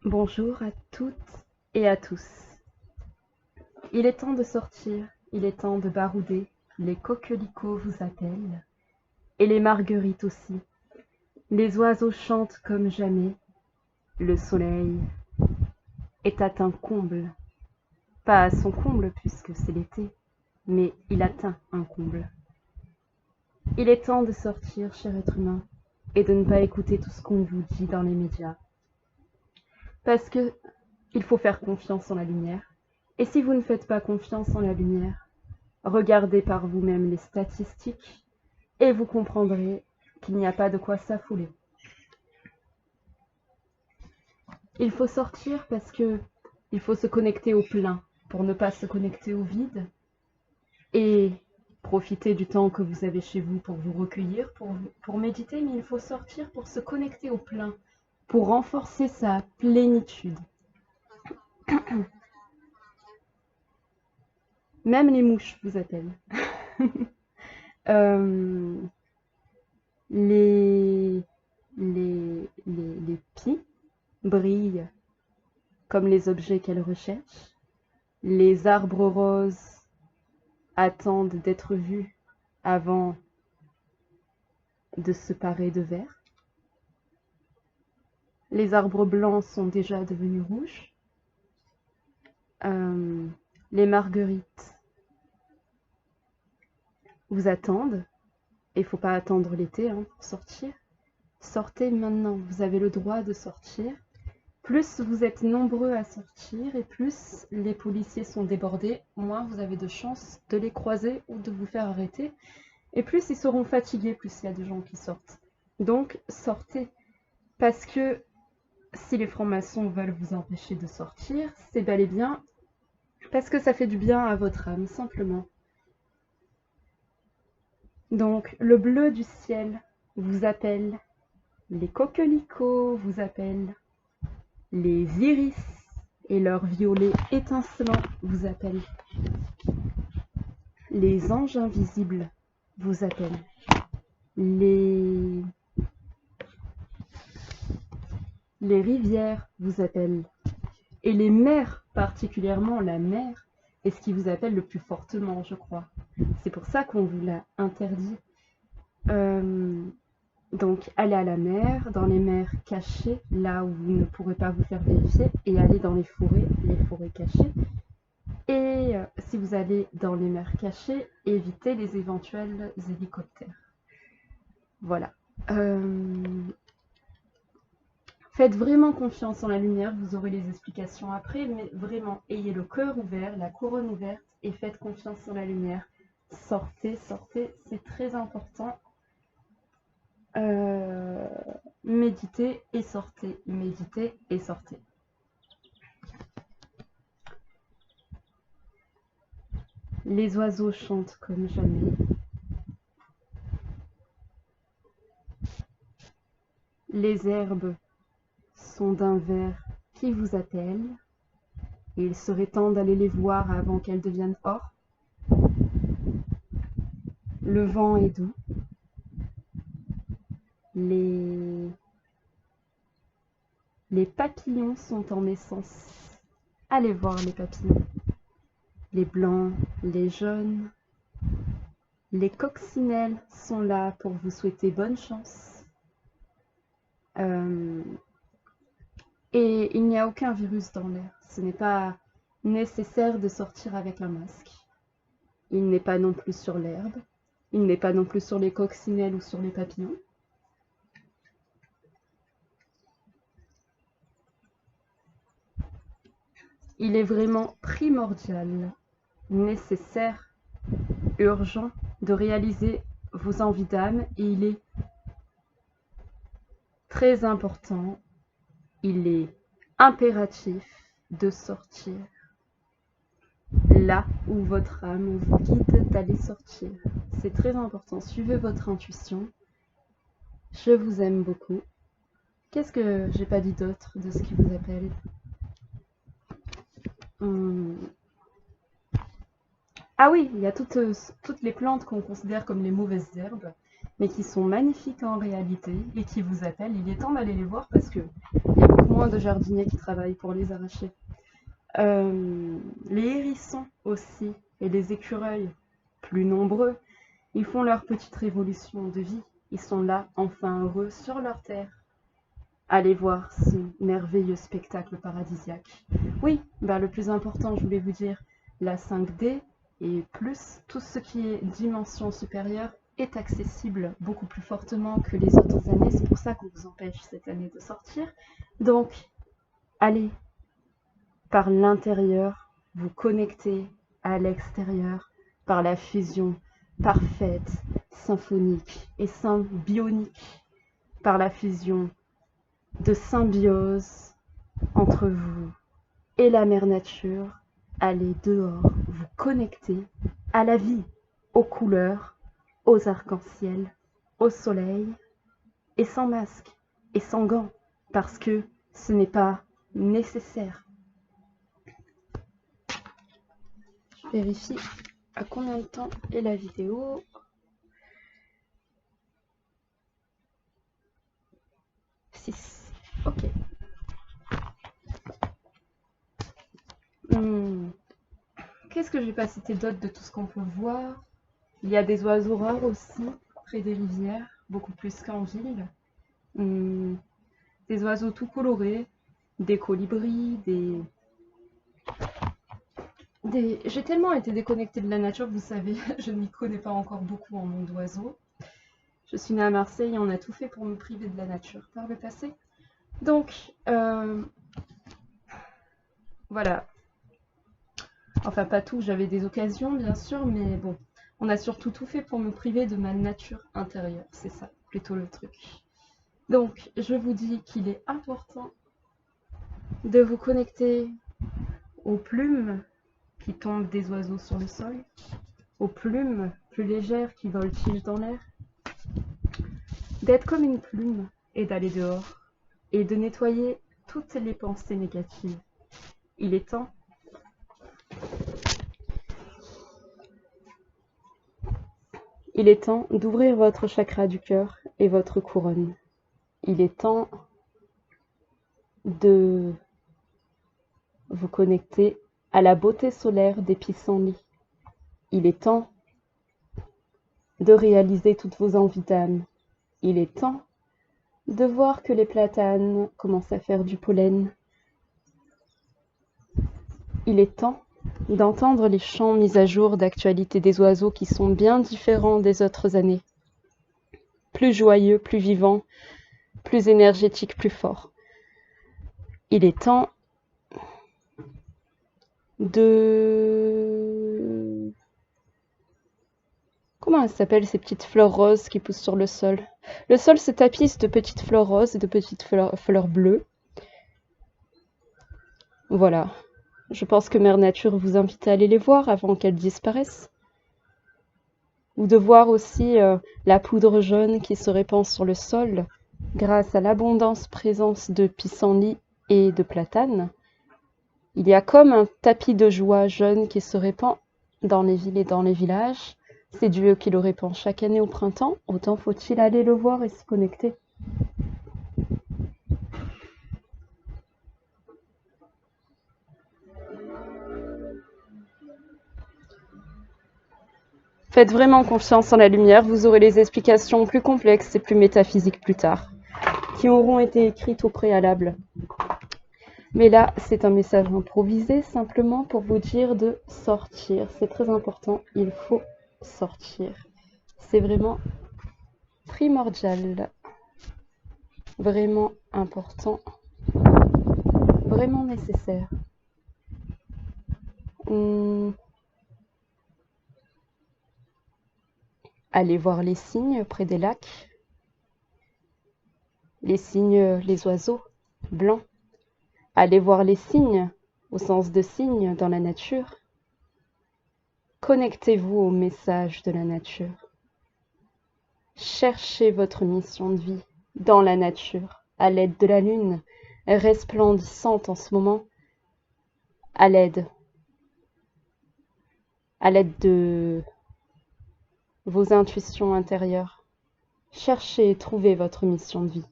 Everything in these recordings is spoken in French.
Bonjour à toutes et à tous. Il est temps de sortir, il est temps de barouder. Les coquelicots vous appellent, et les marguerites aussi. Les oiseaux chantent comme jamais. Le soleil est à un comble. Pas à son comble puisque c'est l'été, mais il atteint un comble. Il est temps de sortir, cher être humain, et de ne pas écouter tout ce qu'on vous dit dans les médias. Parce que il faut faire confiance en la lumière. Et si vous ne faites pas confiance en la lumière, regardez par vous-même les statistiques et vous comprendrez qu'il n'y a pas de quoi s'affoler. Il faut sortir parce que il faut se connecter au plein pour ne pas se connecter au vide et profiter du temps que vous avez chez vous pour vous recueillir, pour méditer, mais il faut sortir pour se connecter au plein, pour renforcer sa plénitude. Même les mouches vous appellent. Euh, les pies brillent comme les objets qu'elles recherchent. Les arbres roses attendent d'être vus avant de se parer de vert. Les arbres blancs sont déjà devenus rouges. Les marguerites vous attendent. Il ne faut pas attendre l'été pour sortir. Sortez maintenant, vous avez le droit de sortir. Plus vous êtes nombreux à sortir et plus les policiers sont débordés, moins vous avez de chances de les croiser ou de vous faire arrêter. Et plus ils seront fatigués, plus il y a de gens qui sortent. Donc sortez, parce que si les francs-maçons veulent vous empêcher de sortir, c'est bel et bien parce que ça fait du bien à votre âme, simplement. Donc le bleu du ciel vous appelle, les coquelicots vous appellent, les iris et leurs violets étincelants vous appellent. Les anges invisibles vous appellent. Les rivières vous appellent. Et les mers, particulièrement la mer, est ce qui vous appelle le plus fortement, je crois. C'est pour ça qu'on vous l'a interdit. Donc, allez à la mer, dans les mers cachées, là où vous ne pourrez pas vous faire vérifier, et allez dans les forêts cachées. Et si vous allez dans les mers cachées, évitez les éventuels hélicoptères. Voilà. Faites vraiment confiance en la lumière, vous aurez les explications après, mais vraiment, ayez le cœur ouvert, la couronne ouverte, et faites confiance en la lumière. Sortez, sortez, c'est très important. Méditez et sortez, méditez et sortez. Les oiseaux chantent comme jamais. Les herbes sont d'un vert qui vous appelle. Et il serait temps d'aller les voir avant qu'elles deviennent or. Le vent est doux. Les papillons sont en naissance. Allez voir les papillons. Les blancs, les jaunes. Les coccinelles sont là pour vous souhaiter bonne chance. Et il n'y a aucun virus dans l'air. Ce n'est pas nécessaire de sortir avec un masque. Il n'est pas non plus sur l'herbe. Il n'est pas non plus sur les coccinelles ou sur les papillons. Il est vraiment primordial, nécessaire, urgent de réaliser vos envies d'âme et il est très important, il est impératif de sortir là où votre âme vous guide d'aller sortir. C'est très important, suivez votre intuition. Je vous aime beaucoup. Qu'est-ce que j'ai pas dit d'autre de ce qui vous appelle? Ah oui, il y a toutes les plantes qu'on considère comme les mauvaises herbes. mais qui sont magnifiques en réalité et qui vous appellent. Il est temps d'aller les voir parce qu'il y a beaucoup moins de jardiniers qui travaillent pour les arracher. Les hérissons aussi et les écureuils, plus nombreux, ils font leur petite révolution de vie. Ils sont là, enfin heureux, sur leur terre. Allez voir ce merveilleux spectacle paradisiaque. Oui, le plus important, je voulais vous dire, la 5D et plus tout ce qui est dimension supérieure est accessible beaucoup plus fortement que les autres années. C'est pour ça qu'on vous empêche cette année de sortir. Donc, allez par l'intérieur, vous connecter à l'extérieur par la fusion parfaite, symphonique et symbionique, par la fusion de symbiose entre vous et la mère nature. Allez dehors, vous connecter à la vie, aux couleurs, aux arcs-en-ciel, au soleil, et sans masque et sans gants, parce que ce n'est pas nécessaire. Je vérifie à combien de temps est la vidéo. Ok. Qu'est-ce que je vais pas citer d'autre de tout ce qu'on peut voir? Il y a des oiseaux rares aussi, près des rivières, beaucoup plus qu'en ville. Des oiseaux tout colorés, des colibris, J'ai tellement été déconnectée de la nature, vous savez, je ne m'y connais pas encore beaucoup en monde d'oiseaux. Je suis née à Marseille et on a tout fait pour me priver de la nature par le passé. Donc, voilà. Enfin, pas tout, j'avais des occasions, bien sûr, mais bon. On a surtout tout fait pour me priver de ma nature intérieure. C'est ça, plutôt le truc. Donc, je vous dis qu'il est important de vous connecter aux plumes qui tombent des oiseaux sur le sol, aux plumes plus légères qui volent-ils dans l'air, d'être comme une plume et d'aller dehors, et de nettoyer toutes les pensées négatives. Il est temps. Il est temps d'ouvrir votre chakra du cœur et votre couronne. Il est temps de vous connecter à la beauté solaire des pissenlits. Il est temps de réaliser toutes vos envies d'âme. Il est temps de voir que les platanes commencent à faire du pollen. Il est temps d'entendre les chants mis à jour d'actualité des oiseaux qui sont bien différents des autres années. Plus joyeux, plus vivants, plus énergétiques, plus forts. Il est temps de... Comment elles s'appellent ces petites fleurs roses qui poussent sur le sol? Le sol se tapisse de petites fleurs roses et de petites fleurs bleues. Voilà. Je pense que Mère Nature vous invite à aller les voir avant qu'elles disparaissent. Ou de voir aussi la poudre jaune qui se répand sur le sol grâce à l'abondance présence de pissenlits et de platanes. Il y a comme un tapis de joie jaune qui se répand dans les villes et dans les villages. C'est Dieu qui le répand chaque année au printemps. Autant faut-il aller le voir et s'y connecter. Faites vraiment confiance en la lumière, vous aurez les explications plus complexes et plus métaphysiques plus tard, qui auront été écrites au préalable. Mais là, c'est un message improvisé, simplement pour vous dire de sortir. C'est très important, il faut sortir. C'est vraiment primordial, vraiment important, vraiment nécessaire. Allez voir les cygnes près des lacs. Les cygnes, les oiseaux blancs. Allez voir les cygnes, au sens de cygne dans la nature. Connectez-vous au message de la nature. Cherchez votre mission de vie dans la nature, à l'aide de la lune, resplendissante en ce moment, à l'aide de vos intuitions intérieures, cherchez et trouvez votre mission de vie.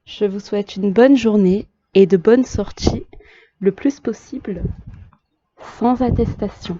Je vous souhaite une bonne journée et de bonnes sorties, le plus possible sans attestation.